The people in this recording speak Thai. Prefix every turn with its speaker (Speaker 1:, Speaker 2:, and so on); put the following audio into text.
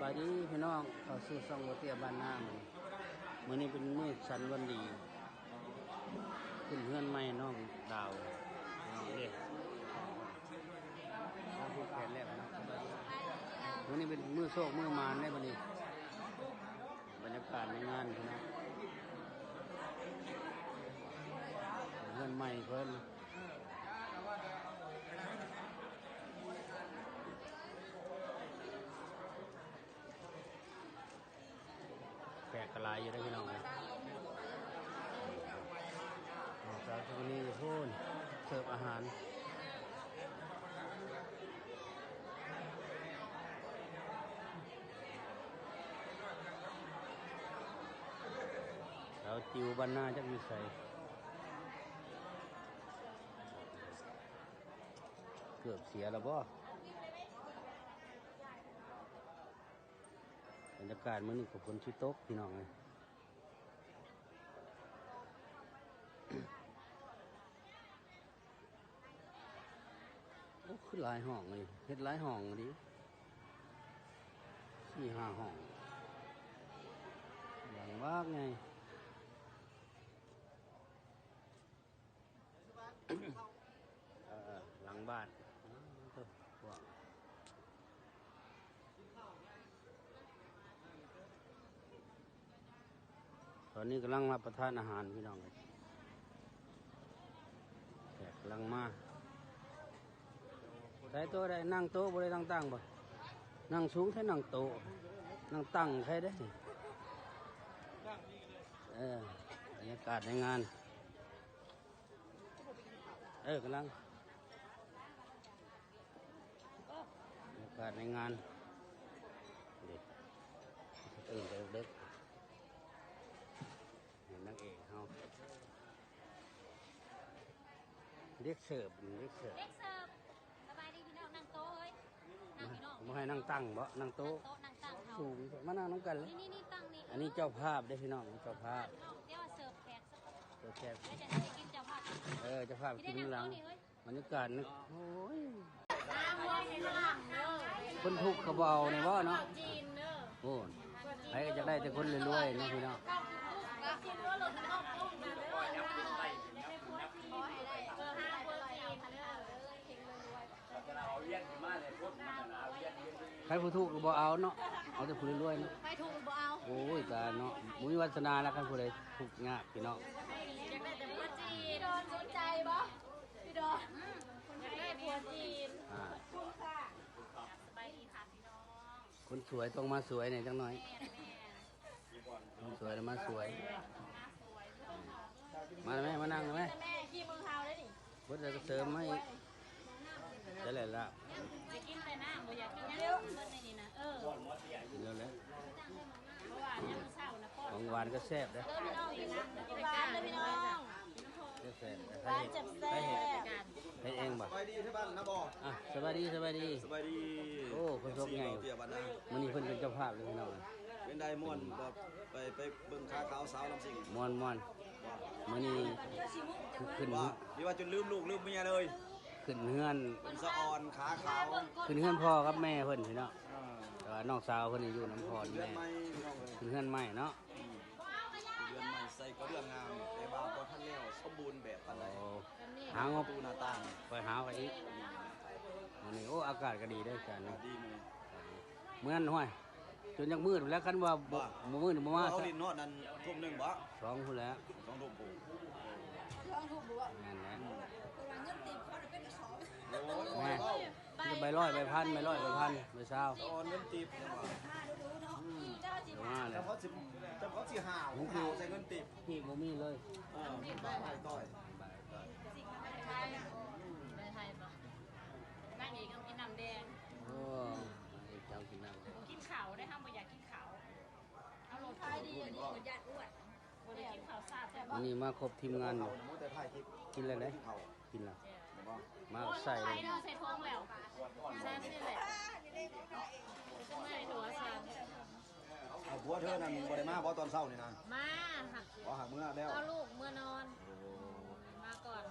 Speaker 1: บายดีพี่น้องเขาซื้อซองโรเตียบ้านหน้ามื้อนี้เป็นมื้อสันวันดีขึ้นเฮือนใหม่น้องดาวน้องเด็กเราพูดแผนแล้วนะมื้อนี้เป็นมื้อโชคมื้อมารได้บ่นี้บรรยากาศในงานพี่น้องเฮือนใหม่เพิ่นแขกกระลายอยู่ได้พี่น้องเลยจากตรงนี้พูนเสิร์ฟอาหารเราจิวบ้านหน้าจะมีใส่เกือบเสียแล้วบ่บรรยากาศมื้อนี้กับคนชิโต๊ะพี่น้องเลยโอ้คือหลายห้องเลยเฮ็ดหลายห้องดิ4-5 ห้องหลังบ้านไงหลังบ้านตอนนี้กำลังรับประทานอาหารพี่น้องเลยแขกกำลังมาได้โต๊ะได้นั่งโต๊ะบ่ได้ตั้งบ่นั่งสูงแค่นั่งโต๊ะนั่งตั้งใครได้บรรยากาศในงานกำลังบรรยากาศในงานเด็กตื่นแต่ดึกเห็นนักเอกเขาเรียกเสิร์ฟ
Speaker 2: สบายดีพี่น้องนั่งโต๊ะเฮ้ยนั่งพี่น้อง
Speaker 1: ไม่ให้นั่งตั้งบ่นั่งโต๊ะ
Speaker 2: นั่งตั้งเขา
Speaker 1: สูงมานั่งน้ำกันเลย
Speaker 2: นี่ตั้งนี่
Speaker 1: อันนี้เจ้าภาพได้พี่น้องเจ้าภาพ
Speaker 2: เดี๋ยวเสิร์ฟแขก
Speaker 1: เจ้าแขก
Speaker 2: แล้วจะได้กินเจ้าภาพ
Speaker 1: เจ้าภาพกินหลังบรรยากาศนึกโอ้ย
Speaker 2: น้ำไว้ในหลังเนอะ
Speaker 1: คนทุกข์กระเบาในบ่เนาะโอ้ใครก็จะได้แต่คนรวยๆนะพี่น้อง
Speaker 2: กินว่าเราจะต้องต้มนะเด้อยับขึ้นไปขอให้ได้5 คนจีนเด้อเก่งรวย
Speaker 3: ๆเอาเวียนขึ้นมาเลยพุทธมันเอาเวียน
Speaker 1: ใครผู้ทุกข์ก็บ่เอาเนาะเอาแต่ผู้รวยๆเนาะ
Speaker 2: ใครถูกบ่เอา
Speaker 1: โอ้ยตาเนาะมุ้ยวาสนาแล้วกันผู้ใดทุกข์ยากพี่น้อง
Speaker 2: อยากได้แต่ผัวจีนพี่ดอนสนใจบ่พี่ดอนอยากได้ผัวจีนคุณค่ะสบายดีค่ะพี่น้อง
Speaker 1: คนสวยต้องมาสวยหน่อยจังหน่อยคนสวยแล้วมาสวยมาไหมมานั่งไหม
Speaker 2: แม่ขี้มือเฮาได้ดิ
Speaker 1: เพื่อจะเสริมให้ได้เลยละ
Speaker 2: จะกินแต่น้ำบ่อยากกินเยอะเมื่อนี่นะ
Speaker 1: กินแล้วแหละ
Speaker 2: เมื่อวานยังเช้านะพ่อ
Speaker 1: ของหวานก็แซ่บนะ
Speaker 2: พี่น้องอีกนะร้านเลยพี่น้อง
Speaker 1: แซ่บ
Speaker 2: ร้านจับแซ่บ
Speaker 1: ให้เองบ่
Speaker 3: สบายดีที่บ้านนะบ่
Speaker 1: สบายดีสบายดีโอ้คนชกไงมันนี่เพิ่นเป็นเจ้าภาพเลยพี่น้อง
Speaker 3: เป็นไดม่วนบ่ไปเบิ่งขาขาวสาวลำสิง
Speaker 1: ม่วนมันนี่ขึ้น
Speaker 3: นี่ว่าจนลืมลูกลืมเมียเลย
Speaker 1: ขึ้นเฮือน
Speaker 3: สะออนขาขาว
Speaker 1: ขึ้นเฮือนพ่อกับแม่เพิ่นพี่น้องแต่ว่าน้องสาวเพิ่นอยู่น้ำพรแม่ขึ้นเฮือนใหม่เนาะ
Speaker 3: เรือนใหม่ใส่ก็เรื่องงามแต่บ่าวบ่ทันแล้วสมบูรณ์แบบปานใด
Speaker 1: หางบ
Speaker 3: ตูหน้าต่าง
Speaker 1: ไปหาไปอีกวันนี้โอ้อากาศก็ดีได้กันเนาะ
Speaker 3: ดีมื้อ
Speaker 1: เหมือนห้อยจนยังมืดแล้วคันว่าบ่มืดบ่มา
Speaker 3: เอาลิ้นเนาะนั่นทุ่มนึงบ่
Speaker 1: 2พุ่นแล้ว
Speaker 3: 2ทุ่มปุ๊บ
Speaker 1: 2ทุ่มบ่นั่นแหละ
Speaker 2: เงินติดเขาเป็นกระสอบ
Speaker 3: โอ้ย
Speaker 1: ใบร้อยใบพันใบร้อยใบพันใบเช้า
Speaker 3: ตอนเงินติบจังว่าแต่เขาสิหาวใส่เงินติบ
Speaker 1: พี่บ่มีเลย
Speaker 3: บ่ายต้อย
Speaker 2: ไทยบ่นั่งอีกต้องกินน้ำแดง
Speaker 1: โอ้ยเจ้ากินน้ำ
Speaker 2: กินข้าวได้ห้ามบ่อยากกินข้าวเอาลงท้ายดีอันนี้บ่อยากอ้วนบ่ได้กินข้าวซาบ
Speaker 1: วันนี้มาครบทีมงานอยู่กินอะไรได้กินแล้วมาใส่เลย
Speaker 2: ใส่ท้องแล้วใช่นี่แหละไม่หัวซัน
Speaker 3: เอาผัวเธอนั่นบ่ได้มาบ่ตอนเช้านี่นะ
Speaker 2: มา
Speaker 3: บ่หักมื้อแล้ว
Speaker 2: เอาลูกเมื่อนอนมาก่อน